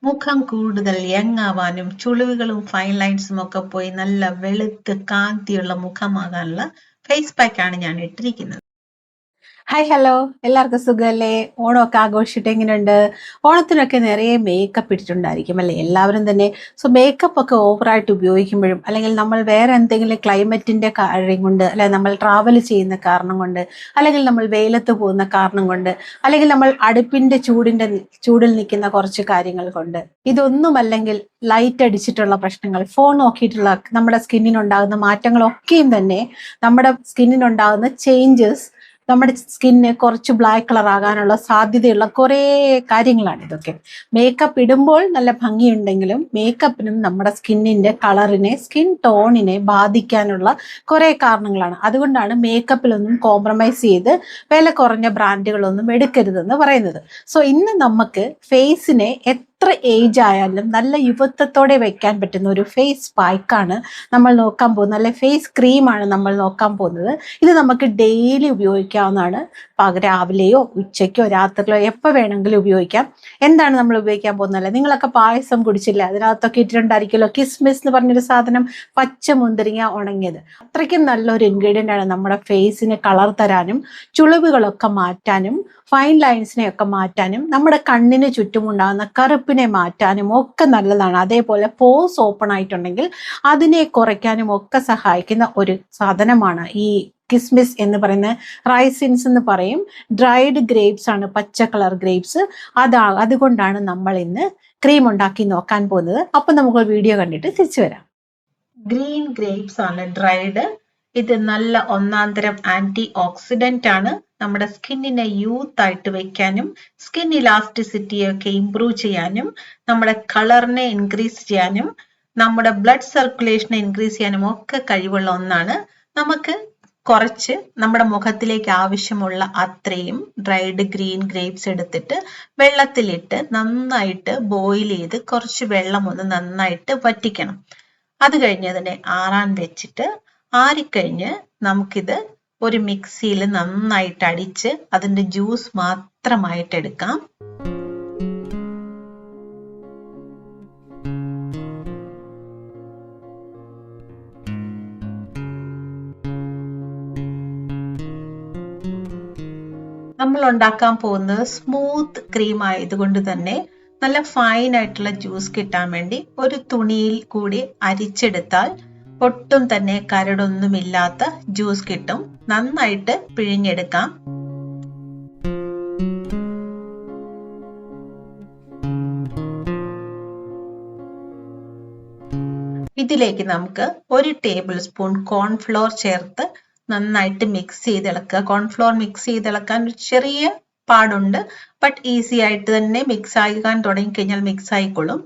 മുഖം കൂടുതൽ യങ് ആവാനും ചുളിവുകളും ഫൈൻ ലൈൻസും ഒക്കെ പോയി നല്ല വെളുത്ത് കാന്തിയുള്ള മുഖമാകാനുള്ള ഫേസ് പാക്ക് ആണ് ഞാൻ ഇട്ടിരിക്കുന്നത്. ഹായ് ഹലോ, എല്ലാവർക്കും സുഖമല്ലേ? ഓണമൊക്കെ ആഘോഷിച്ചിട്ട് എങ്ങനെയുണ്ട്? ഓണത്തിനൊക്കെ നിറയെ മേക്കപ്പ് ഇട്ടിട്ടുണ്ടായിരിക്കും അല്ലേ എല്ലാവരും തന്നെ. സോ മേക്കപ്പ് ഒക്കെ ഓവറായിട്ട് ഉപയോഗിക്കുമ്പോഴും അല്ലെങ്കിൽ നമ്മൾ വേറെ എന്തെങ്കിലും ക്ലൈമറ്റിൻ്റെ കാര്യം കൊണ്ട്, അല്ലെങ്കിൽ നമ്മൾ ട്രാവൽ ചെയ്യുന്ന കാരണം കൊണ്ട്, അല്ലെങ്കിൽ നമ്മൾ വെയിലത്ത് പോകുന്ന കാരണം കൊണ്ട്, അല്ലെങ്കിൽ നമ്മൾ അടുപ്പിൻ്റെ ചൂടിൽ നിൽക്കുന്ന കുറച്ച് കാര്യങ്ങൾ കൊണ്ട്, ഇതൊന്നുമല്ലെങ്കിൽ ലൈറ്റ് അടിച്ചിട്ടുള്ള പ്രശ്നങ്ങൾ, ഫോൺ നോക്കിയിട്ടുള്ള നമ്മുടെ സ്കിന്നിനുണ്ടാകുന്ന മാറ്റങ്ങളൊക്കെയും തന്നെ നമ്മുടെ സ്കിന്നിനുണ്ടാകുന്ന ചേഞ്ചസ് നമ്മുടെ സ്കിന്ന് കുറച്ച് ബ്ലാക്ക് കളർ ആകാനുള്ള സാധ്യതയുള്ള കുറേ കാര്യങ്ങളാണ് ഇതൊക്കെ. മേക്കപ്പ് ഇടുമ്പോൾ നല്ല ഭംഗിയുണ്ടെങ്കിലും മേക്കപ്പിനും നമ്മുടെ സ്കിന്നിൻ്റെ കളറിനെ, സ്കിൻ ടോണിനെ ബാധിക്കാനുള്ള കുറേ കാരണങ്ങളാണ്. അതുകൊണ്ടാണ് മേക്കപ്പിലൊന്നും കോംപ്രമൈസ് ചെയ്ത് വില കുറഞ്ഞ ബ്രാൻഡുകളൊന്നും എടുക്കരുതെന്ന് പറയുന്നത്. സോ ഇന്ന് നമുക്ക് ഫേസിനെ എത്ര ഏജ് ആയാലും നല്ല യുവത്വത്തോടെ വെക്കാൻ പറ്റുന്ന ഒരു ഫേസ് പാക്കാണ് നമ്മൾ നോക്കാൻ പോകുന്നത്, അല്ലെ ഫേസ് ക്രീമാണ് നമ്മൾ നോക്കാൻ പോകുന്നത്. ഇത് നമുക്ക് ഡെയിലി ഉപയോഗിക്കാവുന്നതാണ്. രാവിലെയോ ഉച്ചയ്ക്കോ രാത്രിയിലോ എപ്പോൾ വേണമെങ്കിലും ഉപയോഗിക്കാം. എന്താണ് നമ്മൾ ഉപയോഗിക്കാൻ പോകുന്നത്? നിങ്ങളൊക്കെ പായസം കുടിച്ചില്ല, അതിനകത്തൊക്കെ ഇട്ടിട്ടുണ്ടായിരിക്കുമല്ലോ കിസ്മിസ് എന്ന് പറഞ്ഞൊരു സാധനം, പച്ച മുന്തിരിങ്ങ ഉണങ്ങിയത്. അത്രയ്ക്കും നല്ലൊരു ഇൻഗ്രീഡിയൻ്റ് ആണ് നമ്മുടെ ഫേസിന് കളർ തരാനും ചുളിവുകളൊക്കെ മാറ്റാനും ഫൈൻ ലൈൻസിനെ ഒക്കെ മാറ്റാനും നമ്മുടെ കണ്ണിന് ചുറ്റുമുണ്ടാകുന്ന കറുപ്പിനെ മാറ്റാനും ഒക്കെ നല്ലതാണ്. അതേപോലെ പോസ് ഓപ്പൺ ആയിട്ടുണ്ടെങ്കിൽ അതിനെ കുറയ്ക്കാനും ഒക്കെ സഹായിക്കുന്ന ഒരു സാധനമാണ് ഈ കിസ്മിസ് എന്ന് പറയുന്ന റൈസിൻസ് എന്ന് പറയും. ഡ്രൈഡ് ഗ്രേപ്സ് ആണ്, പച്ച കളർ ഗ്രേപ്സ്. അതുകൊണ്ടാണ് നമ്മൾ ഇന്ന് ക്രീം ഉണ്ടാക്കി നോക്കാൻ പോകുന്നത്. അപ്പൊ നമുക്ക് വീഡിയോ കണ്ടിട്ട് തിരിച്ചു വരാം. ഗ്രീൻ ഗ്രേപ്സ് ആണ് ഡ്രൈഡ്. ഇത് നല്ല ഒന്നാന്തരം ആന്റി ഓക്സിഡന്റ് ആണ്. നമ്മുടെ സ്കിന്നിനെ യൂത്ത് ആയിട്ട് വെക്കാനും സ്കിൻ ഇലാസ്റ്റിസിറ്റിയൊക്കെ ഇംപ്രൂവ് ചെയ്യാനും നമ്മുടെ കളറിനെ ഇൻക്രീസ് ചെയ്യാനും നമ്മുടെ ബ്ലഡ് സർക്കുലേഷനെ ഇൻക്രീസ് ചെയ്യാനും ഒക്കെ കഴിവുള്ള ഒന്നാണ്. നമുക്ക് കുറച്ച് നമ്മുടെ മുഖത്തിലേക്ക് ആവശ്യമുള്ള അത്രയും ഡ്രൈഡ് ഗ്രീൻ ഗ്രേപ്സ് എടുത്തിട്ട് വെള്ളത്തിലിട്ട് നന്നായിട്ട് ബോയിൽ ചെയ്ത് കുറച്ച് വെള്ളം ഒന്ന് നന്നായിട്ട് വറ്റിക്കണം. അത് കഴിഞ്ഞ് അതിനെ ആറാൻ വെച്ചിട്ട് ആറിക്കഴിഞ്ഞ് നമുക്കിത് ഒരു മിക്സിയിൽ നന്നായിട്ട് അടിച്ച് അതിന്റെ ജ്യൂസ് മാത്രമായിട്ട് എടുക്കാം. നമ്മൾ ഉണ്ടാക്കാൻ പോകുന്നത് സ്മൂത്ത് ക്രീം ആയതുകൊണ്ട് തന്നെ നല്ല ഫൈൻ ആയിട്ടുള്ള ജ്യൂസ് കിട്ടാൻ വേണ്ടി ഒരു തുണിയിൽ കൂടി അരിച്ചെടുത്താൽ ഒട്ടും തന്നെ കരടൊന്നുമില്ലാത്ത ജ്യൂസ് കിട്ടും. നന്നായിട്ട് പിഴിഞ്ഞെടുക്കാം. ഇതിലേക്ക് നമുക്ക് 1 ടേബിൾ സ്പൂൺ കോൺഫ്ലോർ ചേർത്ത് നന്നായിട്ട് മിക്സ് ചെയ്തിളക്കുക. കോൺഫ്ലോർ മിക്സ് ചെയ്തിളക്കാൻ ഒരു ചെറിയ പാടുണ്ട്, ബട്ട് ഈസി ആയിട്ട് തന്നെ മിക്സ് ആകാൻ തുടങ്ങിക്കഴിഞ്ഞാൽ മിക്സ് ആയിക്കൊള്ളും.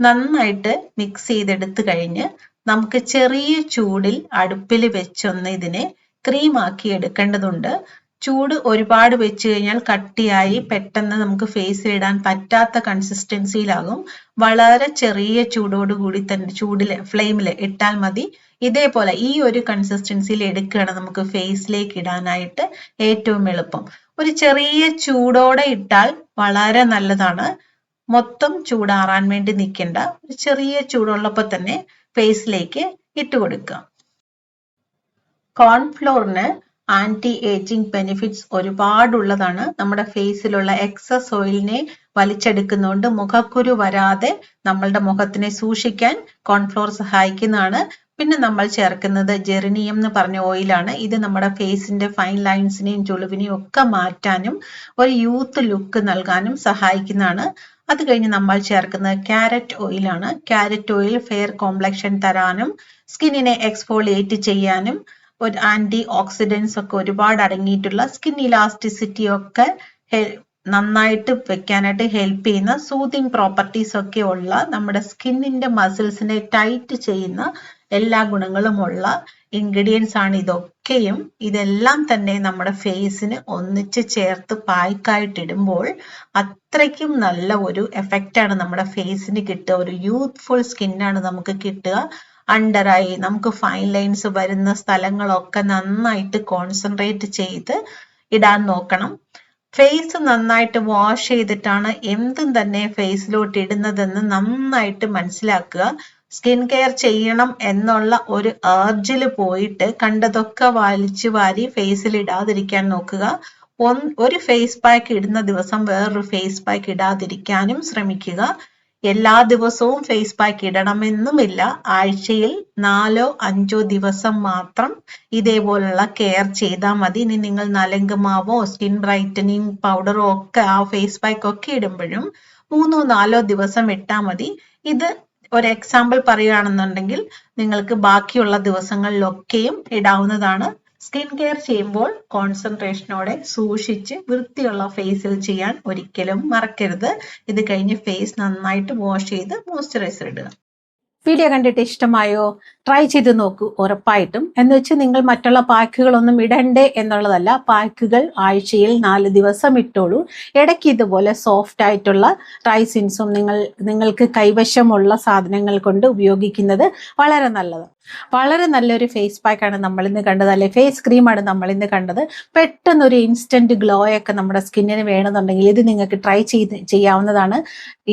നന്നായിട്ട് മിക്സ് ചെയ്തെടുത്ത് കഴിഞ്ഞ് നമുക്ക് ചെറിയ ചൂടിൽ അടുപ്പിൽ വെച്ചൊന്ന് ഇതിനെ ക്രീം ആക്കി എടുക്കേണ്ടതുണ്ട്. ചൂട് ഒരുപാട് വെച്ച് കഴിഞ്ഞാൽ കട്ടിയായി പെട്ടെന്ന് നമുക്ക് ഫേസിൽ ഇടാൻ പറ്റാത്ത കൺസിസ്റ്റൻസിയിലാകും. വളരെ ചെറിയ ചൂടോടുകൂടി തന്നെ ചൂടില് ഫ്ലെയിമിൽ ഇട്ടാൽ മതി. ഇതേപോലെ ഈ ഒരു കൺസിസ്റ്റൻസിയിൽ എടുക്കുകയാണ് നമുക്ക് ഫേസിലേക്ക് ഇടാനായിട്ട് ഏറ്റവും എളുപ്പം. ഒരു ചെറിയ ചൂടോടെ ഇട്ടാൽ വളരെ നല്ലതാണ്. മൊത്തം ചൂടാറാൻ വേണ്ടി നിൽക്കേണ്ട, ഒരു ചെറിയ ചൂടുള്ളപ്പോൾ തന്നെ ഫേസിലേക്ക് ഇട്ട് കൊടുക്കുക. കോൺഫ്ലോറിന് ആന്റി ഏജിങ് ബെനിഫിറ്റ്സ് ഒരുപാടുള്ളതാണ്. നമ്മുടെ ഫേസിലുള്ള എക്സസ് ഓയിലിനെ വലിച്ചെടുക്കുന്നതുകൊണ്ട് മുഖക്കുരു വരാതെ നമ്മളുടെ മുഖത്തിനെ സൂക്ഷിക്കാൻ കോൺഫ്ലോർ സഹായിക്കുന്നതാണ്. പിന്നെ നമ്മൾ ചേർക്കുന്നത് ജെറിനിയം എന്ന് പറഞ്ഞ ഓയിലാണ്. ഇത് നമ്മുടെ ഫേസിന്റെ ഫൈൻ ലൈൻസിനെയും ചുളിവിനെയും ഒക്കെ മാറ്റാനും ഒരു യൂത്ത് ലുക്ക് നൽകാനും സഹായിക്കുന്നതാണ്. അത് കഴിഞ്ഞ് നമ്മൾ ചേർക്കുന്നത് ക്യാരറ്റ് ഓയിലാണ്. ക്യാരറ്റ് ഓയിൽ ഫെയർ കോംപ്ലക്ഷൻ തരാനും സ്കിന്നിനെ എക്സ്ഫോളിയേറ്റ് ചെയ്യാനും ഒരു ആന്റി ഓക്സിഡൻസ് ഒക്കെ ഒരുപാട് അടങ്ങിയിട്ടുള്ള സ്കിൻ ഇലാസ്റ്റിസിറ്റി ഒക്കെ നന്നായിട്ട് വെക്കാനായിട്ട് ഹെൽപ്പ് ചെയ്യുന്ന സൂതിങ് പ്രോപ്പർട്ടീസ് ഒക്കെ ഉള്ള നമ്മുടെ സ്കിന്നിന്റെ മസിൽസിനെ ടൈറ്റ് ചെയ്യുന്ന എല്ലാ ഗുണങ്ങളുമുള്ള ഇൻഗ്രീഡിയൻസ് ആണ് ഇതൊക്കെയും. ഇതെല്ലാം തന്നെ നമ്മുടെ ഫേസിന് ഒന്നിച്ച് ചേർത്ത് പായ്ക്കായിട്ട് ഇടുമ്പോൾ അത്രയ്ക്കും നല്ല ഒരു എഫക്റ്റ് ആണ് നമ്മുടെ ഫേസിന് കിട്ടുക. ഒരു യൂത്ത്ഫുൾ സ്കിന്നാണ് നമുക്ക് കിട്ടുക. അണ്ടർ ഐ, നമുക്ക് ഫൈൻ ലൈൻസ് വരുന്ന സ്ഥലങ്ങളൊക്കെ നന്നായിട്ട് കോൺസെൻട്രേറ്റ് ചെയ്ത് ഇടാൻ നോക്കണം. ഫേസ് നന്നായിട്ട് വാഷ് ചെയ്തിട്ടാണ് എന്തും തന്നെ ഫേസിലോട്ട് ഇടുന്നതെന്ന് നന്നായിട്ട് മനസ്സിലാക്കുക. സ്കിൻ കെയർ ചെയ്യണം എന്നുള്ള ഒരു അർജിൽ പോയിട്ട് കണ്ടതൊക്കെ വലിച്ചു വാരി ഫേസിൽ ഇടാതിരിക്കാൻ നോക്കുക. ഒരു ഫേസ് പാക്ക് ഇടുന്ന ദിവസം വേറൊരു ഫേസ് പാക്ക് ഇടാതിരിക്കാനും ശ്രമിക്കുക. എല്ലാ ദിവസവും ഫേസ് പാക്ക് ഇടണമെന്നുമില്ല. ആഴ്ചയിൽ 4-5 ദിവസം മാത്രം ഇതേപോലുള്ള കെയർ ചെയ്താൽ മതി. ഇനി നിങ്ങൾ നലങ്ക് മാവോ സ്കിൻ ബ്രൈറ്റനിങ് പൗഡറോ ഒക്കെ ആ ഫേസ് പാക്ക് ഒക്കെ ഇടുമ്പോഴും 3-4 ദിവസം ഇട്ടാൽ മതി. ഇത് ഒരു എക്സാമ്പിൾ പറയുകയാണെന്നുണ്ടെങ്കിൽ നിങ്ങൾക്ക് ബാക്കിയുള്ള ദിവസങ്ങളിലൊക്കെയും ഇടാവുന്നതാണ്. സ്കിൻ കെയർ ചെയ്യുമ്പോൾ കോൺസെൻട്രേഷനോടെ സൂക്ഷിച്ച് വൃത്തിയുള്ള ഫേസിൽ ചെയ്യാൻ ഒരിക്കലും മറക്കരുത്. ഇത് കഴിഞ്ഞ് ഫേസ് നന്നായിട്ട് വാഷ് ചെയ്ത് മോയ്സ്ചറൈസർ ഇടുക. വീഡിയോ കണ്ടിട്ട് ഇഷ്ടമായോ? ട്രൈ ചെയ്ത് നോക്കൂ ഉറപ്പായിട്ടും. എന്ന് വെച്ച് നിങ്ങൾ മറ്റുള്ള പാക്കുകളൊന്നും ഇടണ്ടേ എന്നുള്ളതല്ല. പാക്കുകൾ ആഴ്ചയിൽ 4 ദിവസം ഇട്ടോളൂ. ഇടയ്ക്ക് ഇതുപോലെ സോഫ്റ്റ് ആയിട്ടുള്ള റൈസിൻസും നിങ്ങൾക്ക് കൈവശമുള്ള സാധനങ്ങൾ കൊണ്ട് ഉപയോഗിക്കുന്നത് വളരെ നല്ലത്. വളരെ നല്ലൊരു ഫേസ് പാക്കാണ് നമ്മൾ ഇന്ന് കണ്ടത്, അല്ലെ ഫേസ് ക്രീമാണ് നമ്മൾ ഇന്ന് കണ്ടത്. പെട്ടെന്നൊരു ഇൻസ്റ്റന്റ് ഗ്ലോ ഒക്കെ നമ്മുടെ സ്കിന്നിന് വേണമെന്നുണ്ടെങ്കിൽ ഇത് നിങ്ങൾക്ക് ട്രൈ ചെയ്യാവുന്നതാണ്.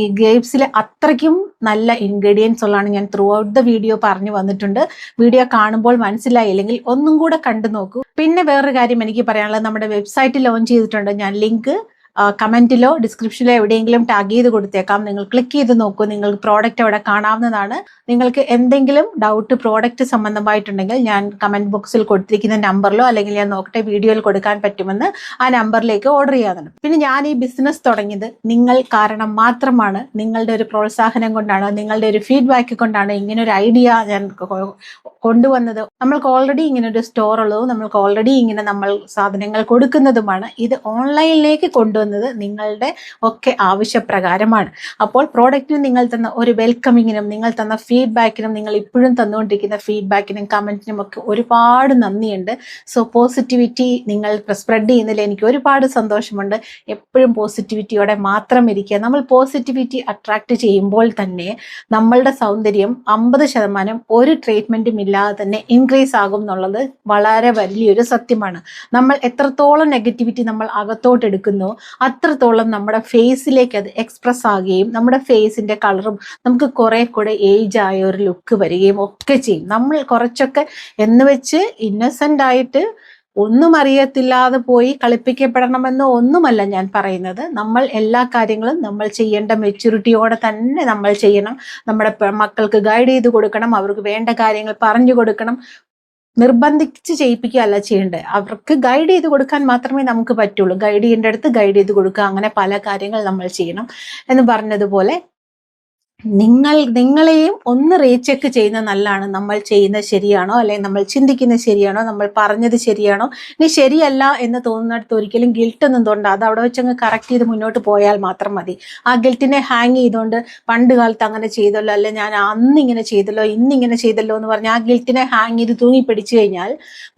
ഈ ഗ്രേപ്സിൽ അത്രയ്ക്കും നല്ല ഇൻഗ്രീഡിയൻസ് ഉള്ളതാണ്. ഞാൻ ത്രൂ ഔട്ട് ദ വീഡിയോ പറഞ്ഞു വന്നിട്ടുണ്ട്. വീഡിയോ കാണുമ്പോൾ മനസ്സിലായില്ലെങ്കിൽ ഒന്നും കൂടെ കണ്ടു നോക്കൂ. പിന്നെ വേറൊരു കാര്യം എനിക്ക് പറയാനുള്ളത്, നമ്മുടെ വെബ്സൈറ്റ് ലോഞ്ച് ചെയ്തിട്ടുണ്ട്. ഞാൻ ലിങ്ക് കമന്റിലോ ഡിസ്ക്രിപ്ഷനിലോ എവിടെയെങ്കിലും ടാഗ് ചെയ്ത് കൊടുത്തേക്കാം. നിങ്ങൾ ക്ലിക്ക് ചെയ്ത് നോക്കൂ. നിങ്ങൾക്ക് പ്രോഡക്റ്റ് അവിടെ കാണാവുന്നതാണ്. നിങ്ങൾക്ക് എന്തെങ്കിലും ഡൗട്ട് പ്രോഡക്റ്റ് സംബന്ധമായിട്ടുണ്ടെങ്കിൽ ഞാൻ കമന്റ് ബോക്സിൽ കൊടുത്തിരിക്കുന്ന നമ്പറിലോ അല്ലെങ്കിൽ ഞാൻ നോക്കട്ടെ വീഡിയോയിൽ കൊടുക്കാൻ പറ്റുമെന്ന് ആ നമ്പറിലേക്ക് ഓർഡർ ചെയ്യാവുന്നതാണ്. പിന്നെ ഞാൻ ഈ ബിസിനസ് തുടങ്ങിയത് നിങ്ങൾ കാരണം മാത്രമാണ്. നിങ്ങളുടെ ഒരു പ്രോത്സാഹനം കൊണ്ടാണ്, നിങ്ങളുടെ ഒരു ഫീഡ്ബാക്ക് കൊണ്ടാണ് ഇങ്ങനെ ഒരു ഐഡിയ ഞാൻ കൊണ്ടുവന്നത്. നമ്മൾക്ക് ഓൾറെഡി ഇങ്ങനെ ഒരു സ്റ്റോർ ഉള്ളതും നമ്മൾക്ക് ഓൾറെഡി ഇങ്ങനെ നമ്മൾ സാധനങ്ങൾ കൊടുക്കുന്നതുമാണ്. ഇത് ഓൺലൈനിലേക്ക് കൊണ്ടുവന്നത് നിങ്ങളുടെ ഒക്കെ ആവശ്യപ്രകാരമാണ്. അപ്പോൾ പ്രോഡക്റ്റിന് നിങ്ങൾ തന്ന ഒരു വെൽക്കമിങ്ങിനും നിങ്ങൾ തന്ന ഫീഡ്ബാക്കിനും നിങ്ങൾ ഇപ്പോഴും തന്നുകൊണ്ടിരിക്കുന്ന ഫീഡ്ബാക്കിനും കമന്റിനും ഒക്കെ ഒരുപാട് നന്ദിയുണ്ട്. സോ പോസിറ്റിവിറ്റി നിങ്ങൾ സ്പ്രെഡ് ചെയ്യുന്നതിൽ എനിക്ക് ഒരുപാട് സന്തോഷമുണ്ട്. എപ്പോഴും പോസിറ്റിവിറ്റിയോടെ മാത്രം ഇരിക്കുക. നമ്മൾ പോസിറ്റിവിറ്റി അട്രാക്ട് ചെയ്യുമ്പോൾ തന്നെ നമ്മളുടെ സൗന്ദര്യം 50% ഒരു ട്രീറ്റ്മെന്റും ഇല്ലാതെ തന്നെ ഇൻക്രീസ് ആകും എന്നുള്ളത് വളരെ വലിയൊരു സത്യമാണ്. നമ്മൾ എത്രത്തോളം നെഗറ്റിവിറ്റി നമ്മൾ അകത്തോട്ട് എടുക്കുന്നു അത്രത്തോളം നമ്മുടെ ഫേസിലേക്ക് അത് എക്സ്പ്രസ് ആകുകയും നമ്മുടെ ഫേസിന്റെ കളറും നമുക്ക് കുറെ കൂടെ ഏജ് ആയ ഒരു ലുക്ക് വരികയും ഒക്കെ ചെയ്യും. നമ്മൾ കുറച്ചൊക്കെ എന്ന് വെച്ച് ഇന്നസെന്റ് ആയിട്ട് ഒന്നും അറിയത്തില്ലാതെ പോയി കളിപ്പിക്കപ്പെടണമെന്നോ ഒന്നുമല്ല ഞാൻ പറയുന്നത്. നമ്മൾ എല്ലാ കാര്യങ്ങളും നമ്മൾ ചെയ്യേണ്ട മെച്യൂരിറ്റിയോടെ തന്നെ നമ്മൾ ചെയ്യണം. നമ്മുടെ മക്കൾക്ക് ഗൈഡ് ചെയ്ത് കൊടുക്കണം, അവർക്ക് വേണ്ട കാര്യങ്ങൾ പറഞ്ഞു കൊടുക്കണം. നിർബന്ധിച്ച് ചെയ്യിപ്പിക്കുകയല്ല ചെയ്യേണ്ടത്. അവർക്ക് ഗൈഡ് ചെയ്ത് കൊടുക്കാൻ മാത്രമേ നമുക്ക് പറ്റുള്ളൂ. ഗൈഡ് ചെയ്യേണ്ടടുത്ത് ഗൈഡ് ചെയ്ത് കൊടുക്കുക. അങ്ങനെ പല കാര്യങ്ങൾ നമ്മൾ ചെയ്യണം. എന്ന് പറഞ്ഞതുപോലെ നിങ്ങളെയും ഒന്ന് റീചെക്ക് ചെയ്യുന്നത് നല്ലതാണ്. നമ്മൾ ചെയ്യുന്നത് ശരിയാണോ, അല്ലെങ്കിൽ നമ്മൾ ചിന്തിക്കുന്നത് ശരിയാണോ, നമ്മൾ പറഞ്ഞത് ശരിയാണോ. ഇനി ശരിയല്ല എന്ന് തോന്നുന്നിടത്ത് ഒരിക്കലും ഗിൽട്ട് ഒന്നും തോണ്ട. അത് അവിടെ വെച്ചങ്ങ് കറക്റ്റ് ചെയ്ത് മുന്നോട്ട് പോയാൽ മാത്രം മതി. ആ ഗിൽറ്റിനെ ഹാങ് ചെയ്തുകൊണ്ട് പണ്ട് കാലത്ത് അങ്ങനെ ചെയ്തല്ലോ, അല്ലെ ഞാൻ അന്ന് ഇങ്ങനെ ചെയ്തല്ലോ ഇന്നിങ്ങനെ ചെയ്തല്ലോ എന്ന് പറഞ്ഞ് ആ ഗിൽറ്റിനെ ഹാങ് ചെയ്ത് തൂങ്ങി പിടിച്ചു കഴിഞ്ഞാൽ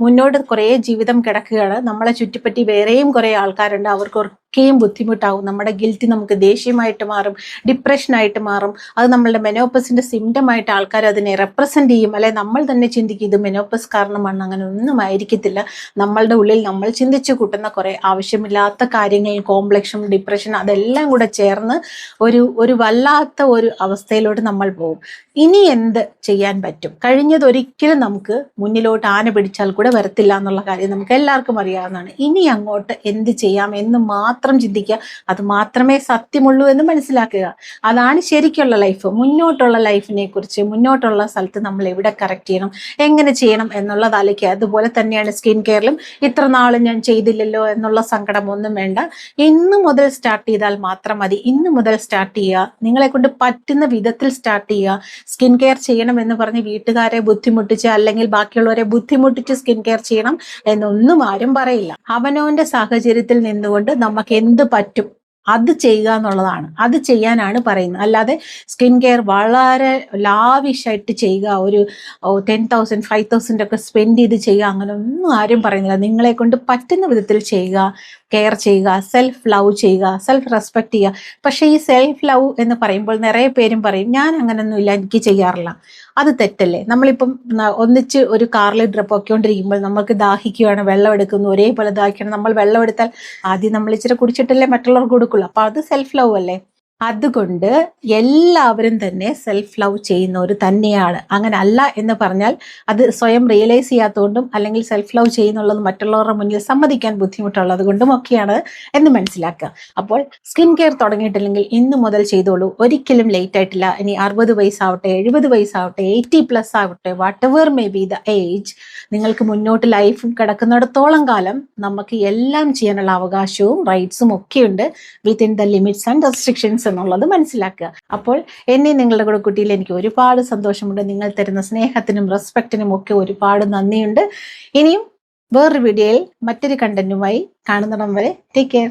മുന്നോട്ട് കുറേ ജീവിതം കിടക്കുകയാണ്. നമ്മളെ ചുറ്റിപ്പറ്റി വേറെയും കുറെ ആൾക്കാരുണ്ട്. അവർക്കൊക്കെയും ബുദ്ധിമുട്ടാവും. നമ്മുടെ ഗിൽറ്റ് നമുക്ക് ദേഷ്യമായിട്ട് മാറും, ഡിപ്രഷനായിട്ട് മാറും. അത് നമ്മളുടെ മെനോപ്പസിന്റെ സിംറ്റം ആയിട്ട് ആൾക്കാർ അതിനെ റെപ്രസെന്റ് ചെയ്യും. അല്ലെ നമ്മൾ തന്നെ ചിന്തിക്കും ഇത് മെനോപ്പസ് കാരണമാണ്. അങ്ങനെ ഒന്നും ആയിരിക്കത്തില്ല. നമ്മളുടെ ഉള്ളിൽ നമ്മൾ ചിന്തിച്ചു കൂട്ടുന്ന കുറെ ആവശ്യമില്ലാത്ത കാര്യങ്ങൾ, കോംപ്ലക്ഷൻ, ഡിപ്രഷൻ അതെല്ലാം കൂടെ ചേർന്ന് ഒരു വല്ലാത്ത ഒരു അവസ്ഥയിലോട്ട് നമ്മൾ പോകും. ഇനി എന്ത് ചെയ്യാൻ പറ്റും? കഴിഞ്ഞതൊരിക്കലും നമുക്ക് മുന്നിലോട്ട് ആന പിടിച്ചാൽ കൂടെ വരത്തില്ല എന്നുള്ള കാര്യം നമുക്ക് എല്ലാവർക്കും അറിയാവുന്നതാണ്. ഇനി അങ്ങോട്ട് എന്ത് ചെയ്യാം എന്ന് മാത്രം ചിന്തിക്കുക. അത് മാത്രമേ സത്യമുള്ളൂ എന്ന് മനസ്സിലാക്കുക. അതാണ് ശരിക്കുള്ള ലൈഫ്. മുന്നോട്ടുള്ള ലൈഫിനെ കുറിച്ച്, മുന്നോട്ടുള്ള സ്ഥലത്ത് നമ്മൾ എവിടെ കറക്റ്റ് ചെയ്യണം, എങ്ങനെ ചെയ്യണം എന്നുള്ളത് ആലോചിക്കുക. അതുപോലെ തന്നെയാണ് സ്കിൻ കെയറിലും. ഇത്ര നാളും ഞാൻ ചെയ്തില്ലല്ലോ എന്നുള്ള സങ്കടം ഒന്നും വേണ്ട. ഇന്ന് മുതൽ സ്റ്റാർട്ട് ചെയ്താൽ മാത്രം മതി. ഇന്ന് മുതൽ സ്റ്റാർട്ട് ചെയ്യുക. നിങ്ങളെ കൊണ്ട് പറ്റുന്ന വിധത്തിൽ സ്റ്റാർട്ട് ചെയ്യുക. സ്കിൻ കെയർ ചെയ്യണം എന്ന് പറഞ്ഞ് വീട്ടുകാരെ ബുദ്ധിമുട്ടിച്ച് അല്ലെങ്കിൽ ബാക്കിയുള്ളവരെ ബുദ്ധിമുട്ടിച്ച് സ്കിൻ കെയർ ചെയ്യണം എന്നൊന്നും ആരും പറയില്ല. അവനവന്റെ സാഹചര്യത്തിൽ നിന്നുകൊണ്ട് നമുക്ക് എന്ത് പറ്റും അത് ചെയ്യുക എന്നുള്ളതാണ്. അത് ചെയ്യാനാണ് പറയുന്നത്. അല്ലാതെ സ്കിൻ കെയർ വളരെ ലാവിഷായിട്ട് ചെയ്യുക, ഒരു 10,000 5,000 ഒക്കെ സ്പെൻഡ് ചെയ്ത് ചെയ്യുക, അങ്ങനെ ഒന്നും ആരും പറയുന്നില്ല. നിങ്ങളെ കൊണ്ട് പറ്റുന്ന വിധത്തിൽ ചെയ്യുക. കെയർ ചെയ്യുക, സെൽഫ് ലവ് ചെയ്യുക, സെൽഫ് റെസ്പെക്ട് ചെയ്യുക. പക്ഷേ ഈ സെൽഫ് ലവ് എന്ന് പറയുമ്പോൾ നിറയെ പേരും പറയും ഞാൻ അങ്ങനൊന്നും ഇല്ല, എനിക്ക് ചെയ്യാറില്ല. അത് തെറ്റല്ലേ? നമ്മളിപ്പം ഒന്നിച്ച് ഒരു കാറിൽ പൊയ്ക്കൊണ്ടിരിക്കുമ്പോൾ നമുക്ക് ദാഹിക്കുകയാണ്, വെള്ളം എടുക്കുന്നു, ഒരേപോലെ ദാഹിക്കണം. നമ്മൾ വെള്ളം എടുത്താൽ ആദ്യം നമ്മൾ ഇച്ചിരി കുടിച്ചിട്ടല്ലേ മറ്റുള്ളവർക്ക് കൊടുക്കുള്ളൂ. അപ്പൊ അത് സെൽഫ് ലവ് അല്ലേ? അതുകൊണ്ട് എല്ലാവരും തന്നെ സെൽഫ് ലവ് ചെയ്യുന്നവർ തന്നെയാണ്. അങ്ങനെ അല്ല എന്ന് പറഞ്ഞാൽ അത് സ്വയം റിയലൈസ് ചെയ്യാത്തതുകൊണ്ടും അല്ലെങ്കിൽ സെൽഫ് ലവ് ചെയ്യുന്നുള്ളത് മറ്റുള്ളവരുടെ മുന്നിൽ സമ്മതിക്കാൻ ബുദ്ധിമുട്ടുള്ളത് കൊണ്ടും ഒക്കെയാണ് എന്ന് മനസ്സിലാക്കുക. അപ്പോൾ സ്കിൻ കെയർ തുടങ്ങിയിട്ടില്ലെങ്കിൽ ഇന്നു മുതൽ ചെയ്തോളൂ. ഒരിക്കലും ലേറ്റ് ആയിട്ടില്ല. ഇനി 60 വയസ്സാവട്ടെ, 70 വയസ്സാവട്ടെ, 80+ ആവട്ടെ, what ever may be the age, നിങ്ങൾക്ക് മുന്നോട്ട് ലൈഫ് കിടക്കുന്നിടത്തോളം കാലം നമുക്ക് എല്ലാം ചെയ്യാനുള്ള അവകാശവും റൈറ്റ്സും ഒക്കെയുണ്ട്, within the limits and restrictions എന്നുള്ളത് മനസ്സിലാക്കുക. അപ്പോൾ എന്നെ നിങ്ങളുടെ കൂടെ കുട്ടിയിൽ എനിക്ക് ഒരുപാട് സന്തോഷമുണ്ട്. നിങ്ങൾ തരുന്ന സ്നേഹത്തിനും റെസ്പെക്റ്റിനും ഒക്കെ ഒരുപാട് നന്ദിയുണ്ട്. ഇനിയും വേറൊരു വീഡിയോയിൽ മറ്റൊരു കണ്ടന്റുമായി കാണുന്നിടം വരെ ടേക്ക് കെയർ.